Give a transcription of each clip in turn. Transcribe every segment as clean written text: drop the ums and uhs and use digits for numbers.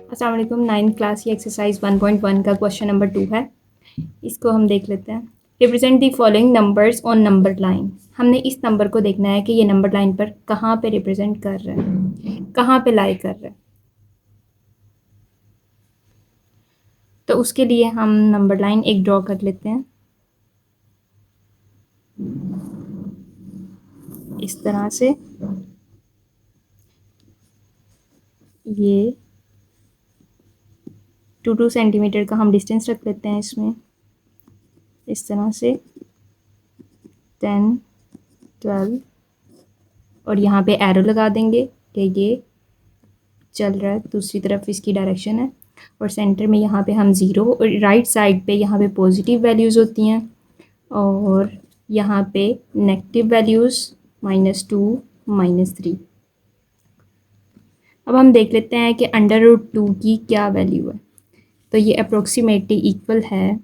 अस्सलाम वालेकुम। 9th class की एक्सरसाइज 1.1 का क्वेश्चन नंबर 2 है। इसको हम देख लेते हैं। Represent the following numbers on number line. हमने इस नंबर को देखना है कि ये नंबर लाइन पर कहाँ पे रिप्रेजेंट कर रहा है, कहाँ पे लाई कर रहा है। तो उसके लिए हम नंबर लाइन एक ड्रॉ कर लेते हैं इस तरह से। ये 2 सेंटीमीटर का हम डिस्टेंस रख लेते हैं इसमें, इस तरह से 10, 12 और यहाँ पे एरो लगा देंगे कि ये चल रहा है, दूसरी तरफ इसकी डायरेक्शन है। और सेंटर में यहाँ पे हम ज़ीरो और राइट साइड पे यहाँ पे पॉजिटिव वैल्यूज़ होती हैं और यहाँ पे नेगेटिव वैल्यूज़ -2, -3। अब हम देख लेते हैं कि √2 की क्या वैल्यू है। तो ये अप्रोक्सीमेटली इक्वल है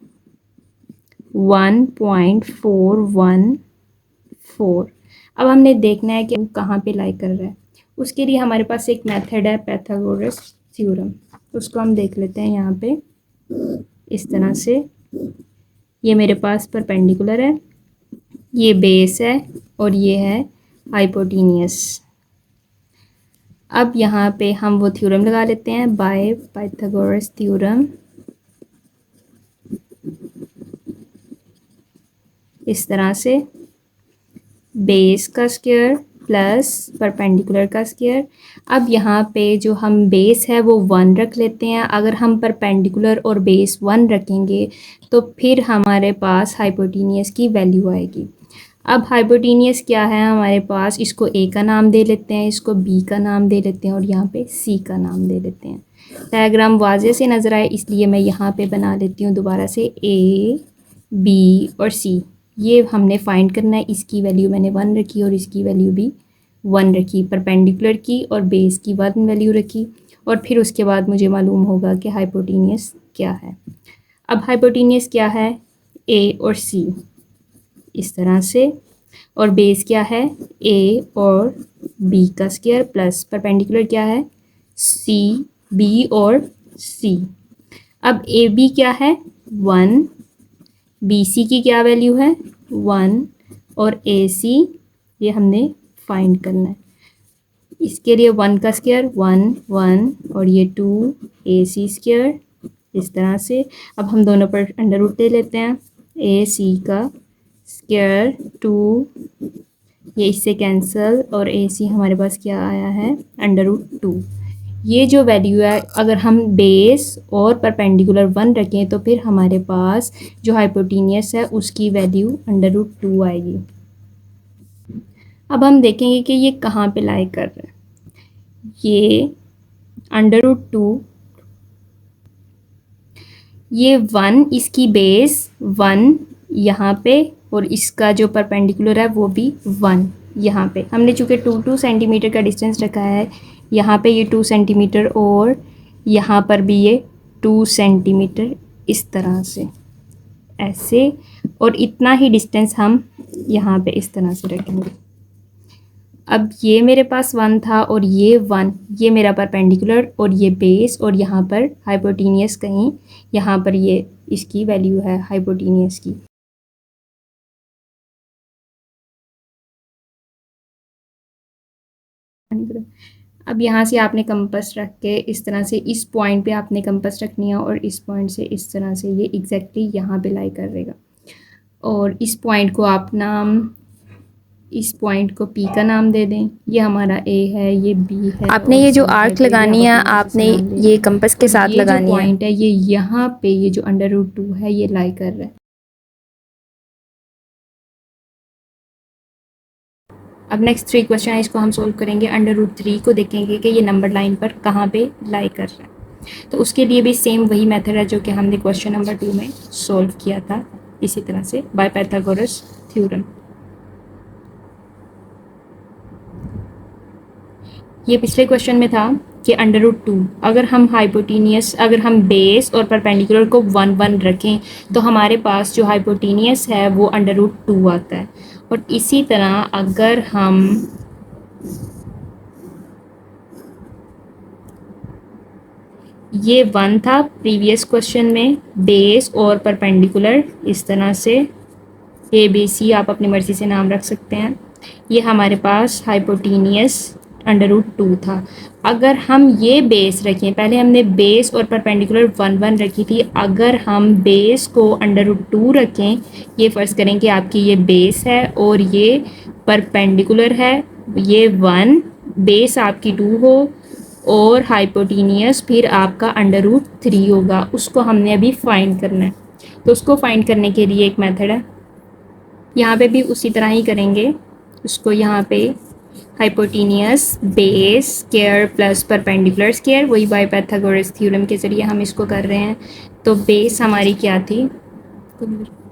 1.414। अब हमने देखना है कि वो कहाँ पे लाई कर रहा है। उसके लिए हमारे पास एक मेथड है पाइथागोरस थ्योरम, उसको हम देख लेते हैं यहाँ पे इस तरह से। ये मेरे पास परपेंडिकुलर है, ये बेस है और ये है हाइपोटेनियस। अब यहाँ पे हम वो थ्योरम लगा लेते हैं, बाय पाइथागोरस थ्योरम। इस तरह से बेस का स्क्वायर प्लस परपेंडिकुलर का स्क्वायर। अब यहाँ पे जो हम बेस है वो 1 रख लेते हैं। अगर हम परपेंडिकुलर और बेस 1 रखेंगे तो फिर हमारे पास हाइपोटेनियस की वैल्यू आएगी। अब हाइपोटेनियस क्या है हमारे पास, इसको ए का नाम दे लेते हैं, इसको बी का नाम दे लेते हैं और यहाँ पे सी का नाम दे लेते हैं। डायग्राम वाज़े से नज़र आए इसलिए मैं यहाँ पे बना लेती हूँ दोबारा से ए, बी और सी। ये हमने फाइंड करना है। इसकी वैल्यू मैंने 1 रखी और इसकी वैल्यू भी 1 रखी, परपेंडिकुलर की और बेस की 1 वैल्यू रखी। और फिर उसके बाद मुझे मालूम होगा कि हाइपोटेनियस क्या है। अब हाइपोटेनियस क्या है, ए और सी इस तरह से, और बेस क्या है ए और बी का स्क्वायर प्लस परपेंडिकुलर क्या है सी, बी और सी। अब ए बी क्या है 1, बी सी की क्या वैल्यू है 1 और ए सी ये हमने फाइंड करना है। इसके लिए 1 का स्क्वायर 1, 1 और ये 2 ए सी स्क्वायर इस तरह से। अब हम दोनों पर अंडर रूट ले लेते हैं, ए सी का स्क्वायर 2, ये इससे कैंसिल और ए सी हमारे पास क्या आया है √2। ये जो वैल्यू है अगर हम बेस और परपेंडिकुलर 1 रखें तो फिर हमारे पास जो हाइपोटेनियस है उसकी वैल्यू √2 आएगी। अब हम देखेंगे कि ये कहाँ पे लाई कर रहा है। ये √2, ये 1 इसकी बेस 1 यहाँ पे और इसका जो परपेंडिकुलर है वो भी 1 यहाँ पे। हमने चूँकि 2 सेंटीमीटर का डिस्टेंस रखा है, यहाँ पे ये 2 सेंटीमीटर और यहाँ पर भी ये 2 सेंटीमीटर इस तरह से ऐसे, और इतना ही डिस्टेंस हम यहाँ पे इस तरह से रखेंगे। अब ये मेरे पास 1 था और ये 1, ये मेरा परपेंडिकुलर और ये बेस और यहाँ पर हाइपोटेनियस कहीं यहाँ पर ये इसकी वैल्यू है हाइपोटेनियस की। अब यहाँ से आपने कंपास रख के इस तरह से इस पॉइंट पे आपने कंपास रखनी है और इस पॉइंट से इस तरह से ये एग्जैक्टली यहाँ पे लाई करेगा। और इस पॉइंट को आप नाम, इस पॉइंट को पी का नाम दे दें, ये हमारा ए है, ये बी है। आपने ये जो आर्क लगानी है आपने ये कंपास के साथ लगानी है। ये जो पॉइंट है ये यहाँ पे ये जो √2 है ये लाई कर रहा है। अब नेक्स्ट 3 क्वेश्चन है, इसको हम सोल्व करेंगे। √3 को देखेंगे कि ये नंबर लाइन पर कहाँ पे लाई कर रहा है। तो उसके लिए भी सेम वही मेथड है जो कि हमने क्वेश्चन नंबर 2 में सोल्व किया था, इसी तरह से बाय पाइथागोरस थ्योरम। ये पिछले क्वेश्चन में था कि √2 अगर हम हाइपोटेनियस, अगर हम बेस और परपेंडिकुलर को 1, 1 रखें तो हमारे पास जो हाइपोटेनियस है वो √2 आता है। और इसी तरह अगर हम ये 1 था प्रीवियस क्वेश्चन में, बेस और परपेंडिकुलर इस तरह से ए बी सी आप अपनी मर्ज़ी से नाम रख सकते हैं। ये हमारे पास हाइपोटीनियस √2 था। अगर हम ये बेस रखें, पहले हमने बेस और परपेंडिकुलर 1 1 रखी थी, अगर हम बेस को √2 रखें, ये फ़र्ज़ करें कि आपकी ये बेस है और ये परपेंडिकुलर है, ये 1 बेस आपकी 2 हो और हाइपोटीनियस फिर आपका √3 होगा। उसको हमने अभी फाइंड करना है। तो उसको फाइंड करने के लिए एक मेथड है, यहाँ पे भी उसी तरह ही करेंगे। उसको यहाँ पे hypotenuse base square plus perpendicular square, वही बाय पाइथागोरस थ्योरम के ज़रिए हम इसको कर रहे हैं। तो बेस हमारी क्या थी,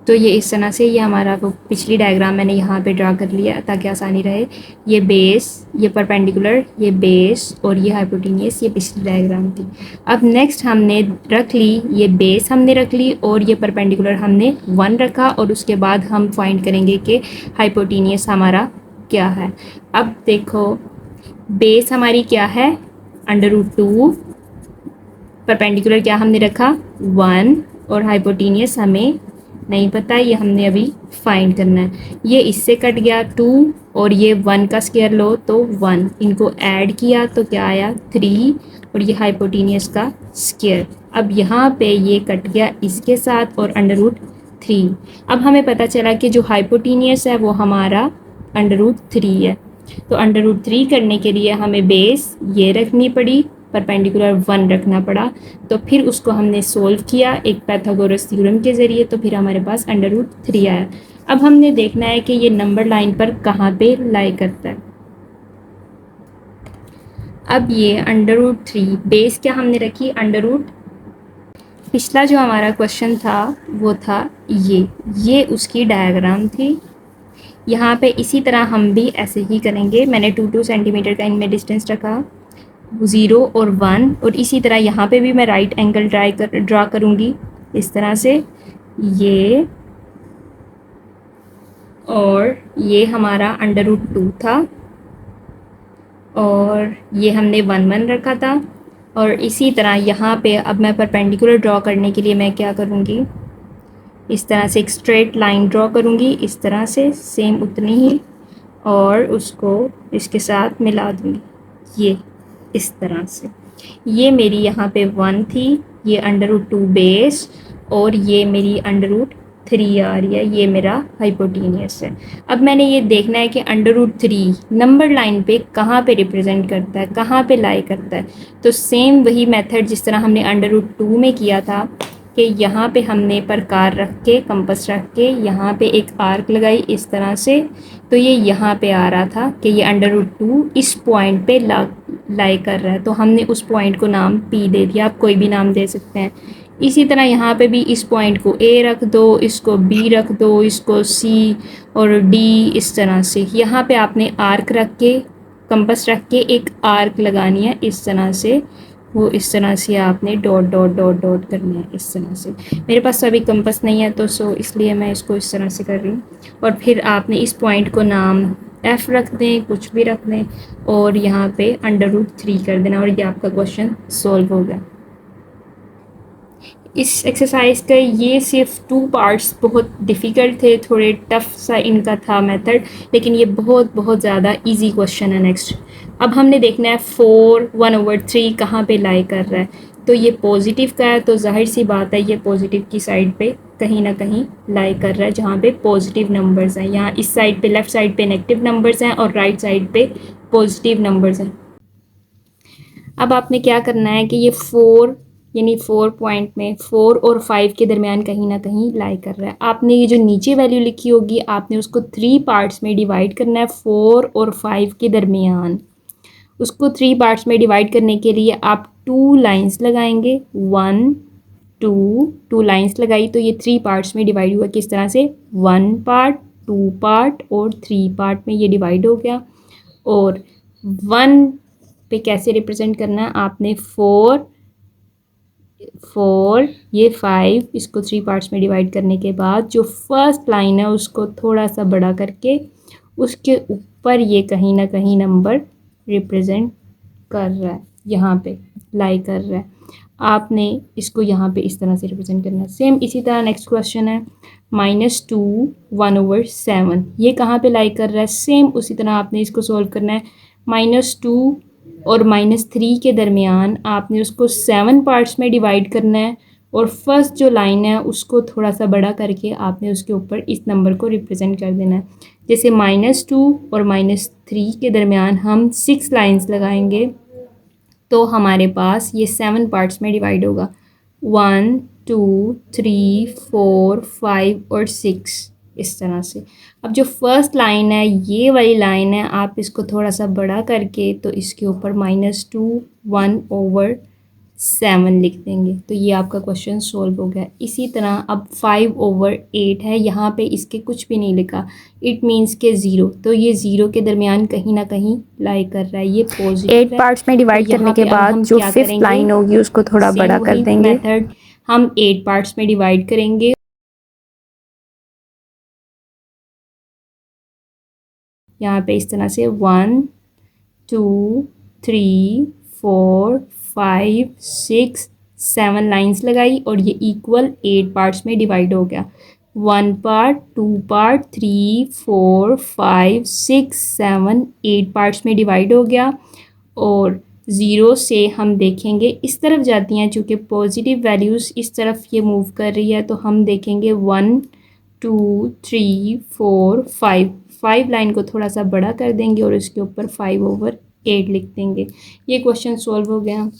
तो ये इस तरह से, ये हमारा वो पिछली डायग्राम मैंने यहाँ पे ड्रा कर लिया ताकि आसानी रहे। ये बेस, ये परपेंडिकुलर, ये बेस और ये हाइपोटीनियस, ये पिछली डायग्राम थी। अब नेक्स्ट हमने रख ली, ये बेस हमने रख ली और ये परपेंडिकुलर हमने 1 रखा और उसके बाद हम फाइंड करेंगे कि हाइपोटीनियस हमारा क्या है। अब देखो बेस हमारी क्या है, √2, परपेंडिकुलर क्या हमने रखा 1 और हाइपोटीनियस हमें नहीं पता, ये हमने अभी फाइंड करना है। ये इससे कट गया 2 और ये 1 का स्क्वायर लो तो 1, इनको ऐड किया तो क्या आया 3 और ये हाइपोटीनियस का स्क्वायर। अब यहाँ पे ये कट गया इसके साथ और √3। अब हमें पता चला कि जो हाइपोटीनियस है वो हमारा √3 है। तो √3 करने के लिए हमें बेस ये रखनी पड़ी, परपेंडिकुलर 1 रखना पड़ा। तो फिर उसको हमने सोल्व किया एक पाइथागोरस थ्योरम के ज़रिए, तो फिर हमारे पास √3 आया। अब हमने देखना है कि ये नंबर लाइन पर कहाँ पे लाई करता है। अब ये √3 बेस क्या हमने रखी पिछला जो हमारा क्वेश्चन था वो था ये उसकी डायग्राम थी। यहाँ पे इसी तरह हम भी ऐसे ही करेंगे। मैंने 2 सेंटीमीटर का इनमें डिस्टेंस रखा, 0 और 1, और इसी तरह यहाँ पे भी मैं राइट एंगल ड्रा करूँगी इस तरह से, ये और ये हमारा √2 था और ये हमने 1 1 रखा था। और इसी तरह यहाँ पे अब मैं परपेंडिकुलर ड्रॉ करने के लिए मैं क्या करूँगी, इस तरह से एक स्ट्रेट लाइन ड्रॉ करूँगी इस तरह से, सेम उतनी ही, और उसको इसके साथ मिला दूँगी ये इस तरह से। ये मेरी यहाँ पे 1 थी, ये √2 बेस और ये मेरी √3 आ रही है, ये मेरा हाइपोटीनियस है। अब मैंने ये देखना है कि √3 नंबर लाइन पे कहाँ पे रिप्रेजेंट करता है, कहाँ पे लाई करता है। तो सेम वही मेथड जिस तरह हमने √2 में किया था कि यहाँ पे हमने प्रकार रख के, कंपास रख के यहाँ पे एक आर्क लगाई इस तरह से, तो ये यहाँ पे आ रहा था कि ये √2 इस पॉइंट पे लाई कर रहा है, तो हमने उस पॉइंट को नाम P दे दिया। आप कोई भी नाम दे सकते हैं। इसी तरह यहाँ पे भी इस पॉइंट को A रख दो, इसको B रख दो, इसको C और D, इस तरह से यहाँ पे आपने आर्क रख के, कंपास रख के एक आर्क लगानी है इस तरह से, वो इस तरह से आपने डॉट डॉट डॉट डॉट करना है इस तरह से। मेरे पास तो अभी कंपास नहीं है तो इसलिए मैं इसको इस तरह से कर रही हूँ। और फिर आपने इस पॉइंट को नाम F रख दें, कुछ भी रख दें, और यहाँ पे √3 कर देना और ये आपका क्वेश्चन सॉल्व हो गया। इस एक्सरसाइज का ये सिर्फ 2 पार्ट्स बहुत डिफ़िकल्ट थे, थोड़े टफ सा इनका था मेथड, लेकिन ये बहुत ज़्यादा इजी क्वेश्चन है। नेक्स्ट अब हमने देखना है 4 1/3 कहाँ पे लाई कर रहा है। तो ये पॉजिटिव का है, तो जाहिर सी बात है ये पॉजिटिव की साइड पे कहीं ना कहीं लाई कर रहा है, जहाँ पे पॉजिटिव नंबर्स हैं। यहाँ इस साइड पे, लेफ़्ट साइड पे नेगेटिव नंबर्स हैं और राइट साइड पे पॉजिटिव नंबर्स हैं। अब आपने क्या करना है कि ये 4 यानी 4 पॉइंट में 4 और 5 के दरमियान कहीं ना कहीं लाई कर रहा है। आपने ये जो नीचे वैल्यू लिखी होगी आपने उसको 3 पार्ट्स में डिवाइड करना है, 4 और 5 के दरमियान। उसको 3 पार्ट्स में डिवाइड करने के लिए आप 2 लाइंस लगाएंगे, 1 2 लाइंस लगाई तो ये 3 पार्ट्स में डिवाइड हुआ। किस तरह से, 1 पार्ट, 2 पार्ट और 3 पार्ट में ये डिवाइड हो गया। और 1 पे कैसे रिप्रेजेंट करना है, आपने 4 ये 5, इसको 3 पार्ट्स में डिवाइड करने के बाद जो फर्स्ट लाइन है उसको थोड़ा सा बड़ा करके उसके ऊपर ये कहीं ना कहीं नंबर रिप्रेजेंट कर रहा है, यहाँ पे लाई कर रहा है। आपने इसको यहाँ पे इस तरह से रिप्रेजेंट करना है। सेम इसी तरह नेक्स्ट क्वेश्चन है -2 1/7, ये कहाँ पे लाई कर रहा है? सेम उसी तरह आपने इसको सोल्व करना है। -2 और -3 के दरमियान आपने उसको 7 पार्ट्स में डिवाइड करना है और फर्स्ट जो लाइन है उसको थोड़ा सा बड़ा करके आपने उसके ऊपर इस नंबर को रिप्रेजेंट कर देना है। जैसे -2 और -3 के दरमियान हम 6 लाइंस लगाएंगे तो हमारे पास ये 7 पार्ट्स में डिवाइड होगा, 1 2 3 4 5 और 6 इस तरह से। अब जो फर्स्ट लाइन है ये वाली लाइन है, आप इसको थोड़ा सा बड़ा करके तो इसके ऊपर -2 1/7 लिख देंगे तो ये आपका क्वेश्चन सोल्व हो गया। इसी तरह अब 5/8 है, यहाँ पे इसके कुछ भी नहीं लिखा, इट मीन्स के 0, तो ये 0 के दरमियान कहीं ना कहीं लाई कर रहा है, ये पॉजिटिव 8 पार्ट्स में डिवाइड करने के बाद जो 5th लाइन होगी उसको थोड़ा बड़ा कर देंगे। मेथड हम 8 पार्ट्स में डिवाइड करेंगे, यहाँ पे इस तरह से 1 2 3 4 5 6 7 लाइंस लगाई और ये इक्वल 8 पार्ट्स में डिवाइड हो गया। 1 पार्ट 2 पार्ट 3 4 5 6 7 8 पार्ट्स में डिवाइड हो गया। और 0 से हम देखेंगे इस तरफ जाती हैं, चूँकि पॉजिटिव वैल्यूज़ इस तरफ ये मूव कर रही है तो हम देखेंगे 1 2 3 4 5 लाइन को थोड़ा सा बड़ा कर देंगे और इसके ऊपर 5/8 लिख देंगे। ये क्वेश्चन सॉल्व हो गया।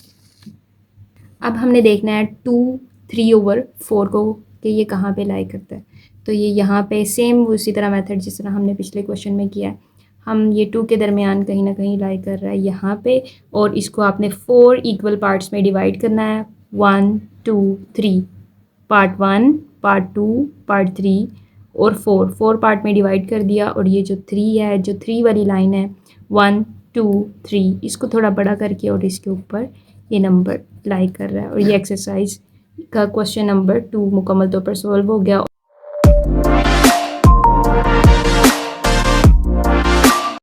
अब हमने देखना है 2 3/4 को कि ये कहाँ पे लाई करता है। तो ये यहाँ पे सेम उसी तरह मेथड जिस तरह हमने पिछले क्वेश्चन में किया है, हम ये 2 के दरमियान कहीं ना कहीं लाई कर रहा है यहाँ पे, और इसको आपने 4 इक्वल पार्ट्स में डिवाइड करना है, 1 2 3, पार्ट 1 पार्ट 2 पार्ट 3 और 4 पार्ट में डिवाइड कर दिया। और ये जो 3 है, जो 3 वाली लाइन है 1 2 3, इसको थोड़ा बड़ा करके और इसके ऊपर ये नंबर लाई कर रहा है। और ये एक्सरसाइज का क्वेश्चन नंबर 2 मुकम्मल तौर पर सॉल्व हो गया।